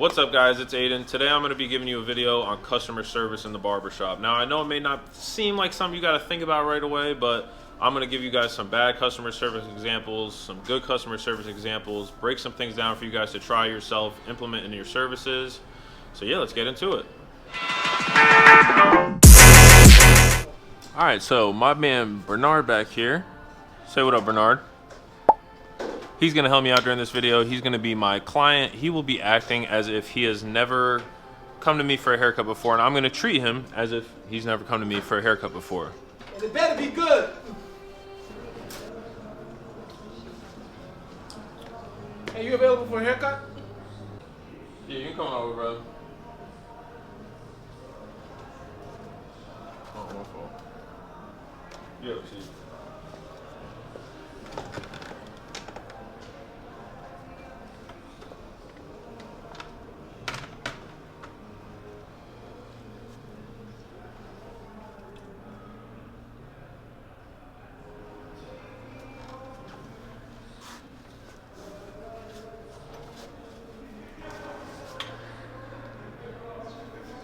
What's up guys, it's Aiden. Today I'm going to be giving you a video on customer service in the barbershop. Now I know it may not seem like something you got to think about right away, but I'm going to give you guys some bad customer service examples, some good customer service examples, break some things down for you guys to try yourself, implement in your services. So yeah, let's get into it. Alright, so my man Bernard back here. Say what up, Bernard. He's going to help me out during this video. He's going to be my client. He will be acting as if he has never come to me for a haircut before, and I'm going to treat him as if he's never come to me for a haircut before. And it better be good. Hey, you available for a haircut? Yeah, you can come on over, brother. Oh, my fault. Yo, see.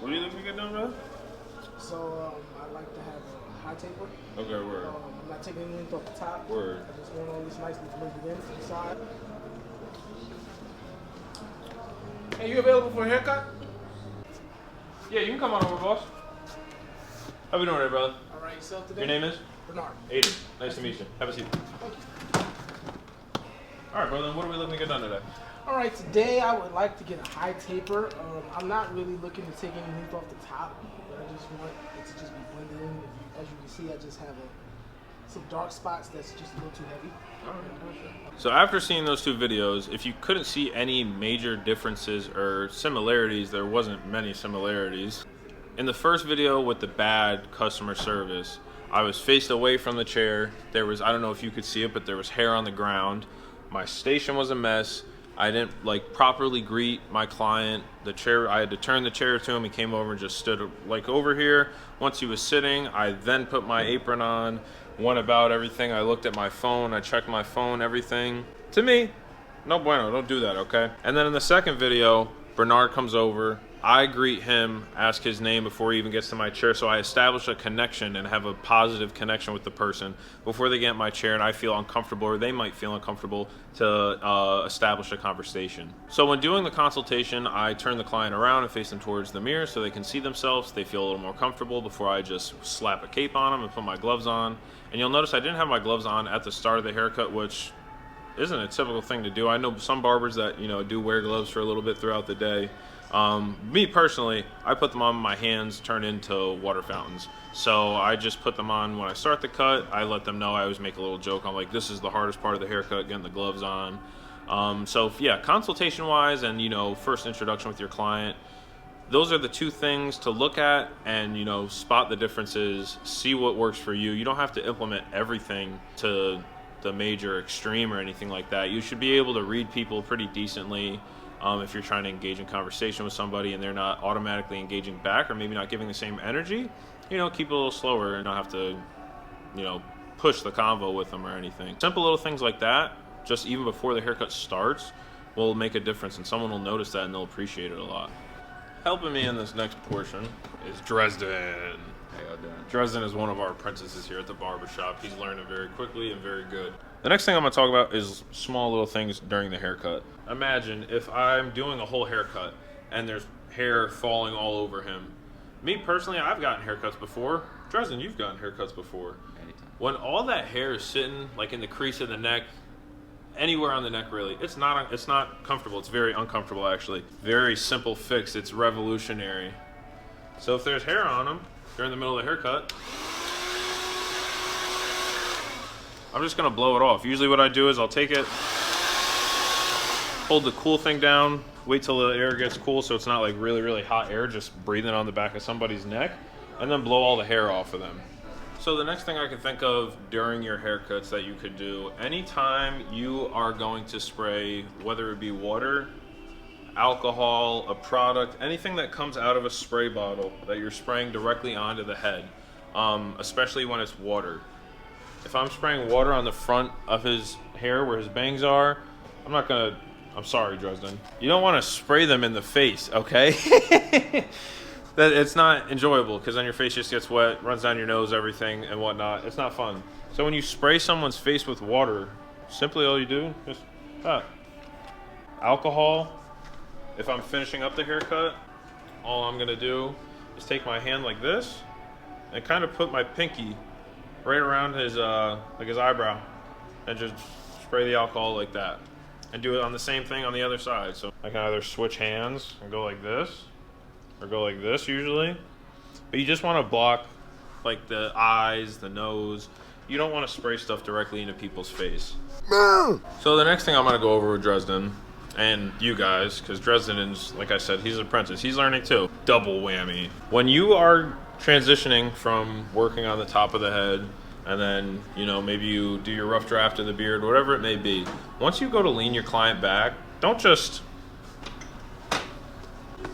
What do you think we get done, brother? So, I'd like to have a high taper. Okay, word. I'm not taking anything off the top. Word. I just want all this nicely blended in to the side. Hey, you available for a haircut? Yeah, you can come on over, boss. How we doing today, brother? All right, yourself today? Your name is? Bernard. Aiden. Nice to meet you. Have a seat. Thank you. All right, brother. What are we looking to get done today? All right, today I would like to get a high taper. I'm not really looking to take anything off the top. I just want it to just be blended in. As you can see, I just have some dark spots that's just a little too heavy. So after seeing those two videos, if you couldn't see any major differences or similarities, there wasn't many similarities. In the first video with the bad customer service, I was faced away from the chair. There was, I don't know if you could see it, but there was hair on the ground. My station was a mess. I didn't properly greet my client. The chair, I had to turn the chair to him. He came over and just stood over here. Once he was sitting, I then put my apron on, went about everything. I looked at my phone, I checked my phone, everything. To me, no bueno, don't do that, okay? And then in the second video, Bernard comes over. I greet him, ask his name before he even gets to my chair, so I establish a connection and have a positive connection with the person before they get in my chair, and I feel uncomfortable, or they might feel uncomfortable, to establish a conversation. So when doing the consultation, I turn the client around and face them towards the mirror so they can see themselves, they feel a little more comfortable before I just slap a cape on them and put my gloves on. And you'll notice I didn't have my gloves on at the start of the haircut, which isn't a typical thing to do. I know some barbers that, do wear gloves for a little bit throughout the day. Me personally, I put them on, my hands turn into water fountains. So I just put them on when I start the cut. I let them know. I always make a little joke. I'm like, this is the hardest part of the haircut, getting the gloves on. So yeah, consultation wise and, first introduction with your client, those are the two things to look at and, spot the differences, see what works for you. You don't have to implement everything to the major extreme or anything like that. You should be able to read people pretty decently. If you're trying to engage in conversation with somebody and they're not automatically engaging back or maybe not giving the same energy, keep it a little slower and don't have to, push the convo with them or anything. Simple little things like that, just even before the haircut starts, will make a difference and someone will notice that and they'll appreciate it a lot. Helping me in this next portion is Dresden. How y'all doing? Dresden is one of our apprentices here at the barbershop. He's learning very quickly and very good. The next thing I'm going to talk about is small little things during the haircut. Imagine if I'm doing a whole haircut and there's hair falling all over him. Me personally, I've gotten haircuts before. Dresden, you've gotten haircuts before. Anytime. When all that hair is sitting in the crease of the neck, anywhere on the neck really, it's not comfortable. It's very uncomfortable actually. Very simple fix. It's revolutionary. So if there's hair on them during the middle of the haircut, I'm just gonna blow it off. Usually what I do is I'll take it, hold the cool thing down, wait till the air gets cool so it's not really, really hot air just breathing on the back of somebody's neck, and then blow all the hair off of them. So the next thing I can think of during your haircuts that you could do, anytime you are going to spray, whether it be water, alcohol, a product, anything that comes out of a spray bottle that you're spraying directly onto the head, especially when it's water. If I'm spraying water on the front of his hair where his bangs are, I'm not gonna I'm sorry, Dresden. You don't want to spray them in the face, okay? That it's not enjoyable because then your face just gets wet, runs down your nose, everything and whatnot. It's not fun. So when you spray someone's face with water, simply all you do is alcohol. If I'm finishing up the haircut, all I'm gonna do is take my hand like this and kind of put my pinky right around his like his eyebrow and just spray the alcohol like that. And do it on the same thing on the other side. So I can either switch hands and go like this or go like this usually. But you just want to block like the eyes, the nose. You don't want to spray stuff directly into people's face. So the next thing I'm going to go over with Dresden and you guys, because Dresden is, like I said, he's an apprentice. He's learning too. Double whammy. When you are transitioning from working on the top of the head and then, you know, maybe you do your rough draft of the beard, whatever it may be. Once you go to lean your client back, don't just,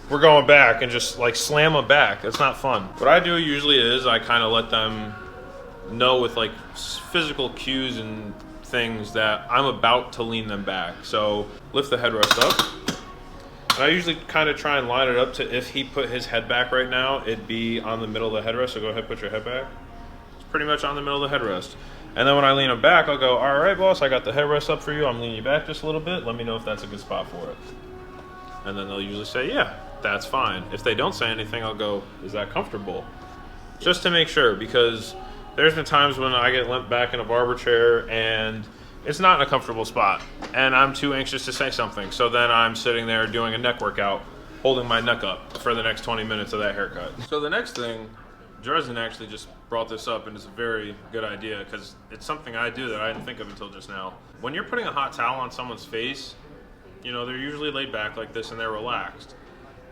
we're going back and just like slam them back. That's not fun. What I do usually is I kind of let them know with like physical cues and things that I'm about to lean them back. So lift the headrest up. And I usually kind of try and line it up to if he put his head back right now, it'd be on the middle of the headrest. So go ahead, put your head back. Pretty much on the middle of the headrest. And then when I lean them back, I'll go, all right, boss, I got the headrest up for you. I'm leaning you back just a little bit. Let me know if that's a good spot for it. And then they'll usually say, yeah, that's fine. If they don't say anything, I'll go, is that comfortable? Just to make sure, because there's been times when I get limped back in a barber chair and it's not in a comfortable spot. And I'm too anxious to say something. So then I'm sitting there doing a neck workout, holding my neck up for the next 20 minutes of that haircut. So the next thing, Dresden actually just brought this up, and it's a very good idea because it's something I do that I didn't think of until just now. When you're putting a hot towel on someone's face, you know, they're usually laid back like this and they're relaxed.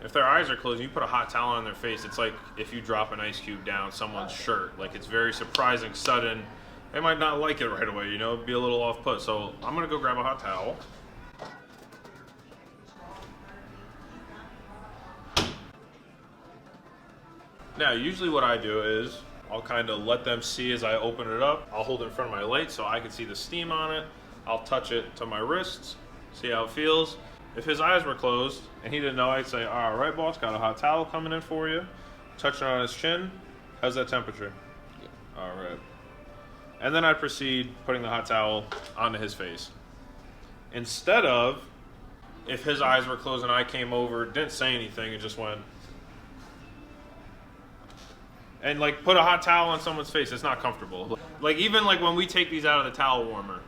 If their eyes are closed, you put a hot towel on their face, it's like if you drop an ice cube down someone's shirt. Like, it's very surprising, sudden. They might not like it right away, you know, be a little off put. So I'm gonna go grab a hot towel. Now, usually what I do is I'll kind of let them see as I open it up. I'll hold it in front of my light so I can see the steam on it. I'll touch it to my wrists, see how it feels. If his eyes were closed and he didn't know, I'd say, all right, boss, got a hot towel coming in for you. Touch it on his chin. How's that temperature? All right. And then I proceed putting the hot towel onto his face. Instead of, if his eyes were closed and I came over, didn't say anything, and just went, and like put a hot towel on someone's face, it's not comfortable. Like, even like when we take these out of the towel warmer,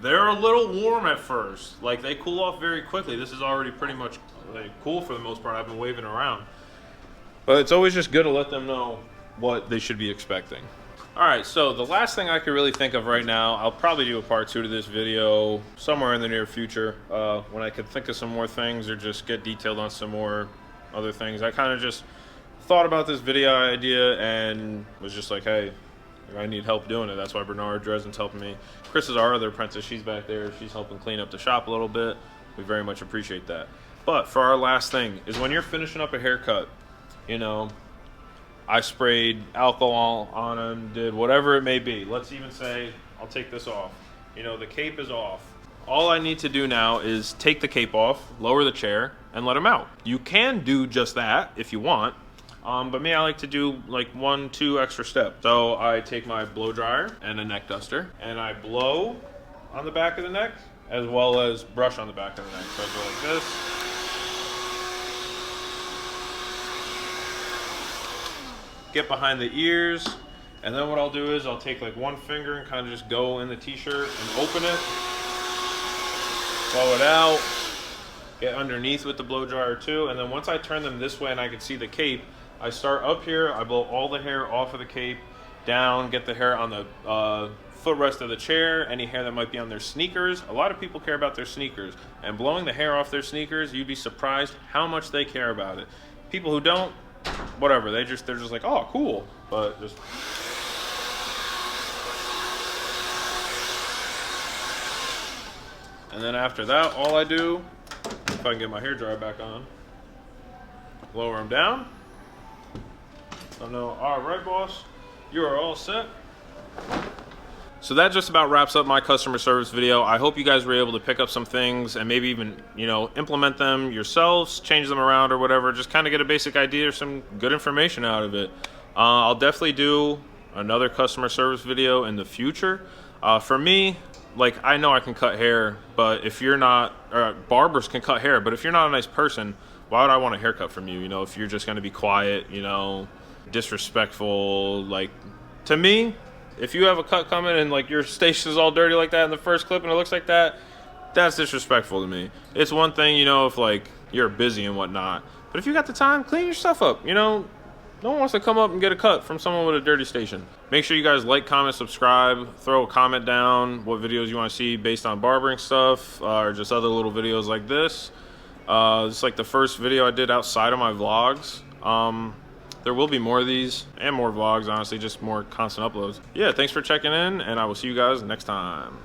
they're a little warm at first. Like, they cool off very quickly. This is already pretty much like cool for the most part. I've been waving around. But it's always just good to let them know what they should be expecting. All right, so the last thing I could really think of right now, I'll probably do a part 2 to this video somewhere in the near future when I could think of some more things or just get detailed on some more other things. I kind of just thought about this video idea and was just like, hey, I need help doing it. That's why Bernard Dresden's helping me. Chris is our other apprentice. She's back there. She's helping clean up the shop a little bit. We very much appreciate that. But for our last thing is when you're finishing up a haircut, you know, I sprayed alcohol on him, did whatever it may be. Let's even say I'll take this off. You know, the cape is off. All I need to do now is take the cape off, lower the chair, and let him out. You can do just that if you want. But me, I like to do like 1-2 extra steps. So I take my blow dryer and a neck duster, and I blow on the back of the neck as well as brush on the back of the neck. So I go like this. Get behind the ears, and then what I'll do is I'll take like one finger and kind of just go in the t-shirt and open it, blow it out, get underneath with the blow dryer too, and then once I turn them this way and I can see the cape, I start up here, I blow all the hair off of the cape, down, get the hair on the footrest of the chair, any hair that might be on their sneakers. A lot of people care about their sneakers, and blowing the hair off their sneakers, you'd be surprised how much they care about it. People who don't, whatever, they're just like, oh, cool, but just. And then after that, all I do, if I can get my hair dryer back on, lower them down. I know, all right, boss, you are all set. So that just about wraps up my customer service video. I hope you guys were able to pick up some things and maybe even, implement them yourselves, change them around or whatever. Just kind of get a basic idea or some good information out of it. I'll definitely do another customer service video in the future. For me, I know I can cut hair, but if you're not, barbers can cut hair, but if you're not a nice person, why would I want a haircut from you? If you're just going to be quiet, disrespectful, to me, if you have a cut coming and your station's all dirty like that in the first clip and it looks like that, that's disrespectful to me. It's one thing, if you're busy and whatnot, but if you got the time, clean your stuff up. No one wants to come up and get a cut from someone with a dirty station. Make sure you guys like, comment, subscribe, throw a comment down what videos you want to see based on barbering stuff or just other little videos like this. It's the first video I did outside of my vlogs. There will be more of these and more vlogs, honestly, just more constant uploads. Yeah, thanks for checking in, and I will see you guys next time.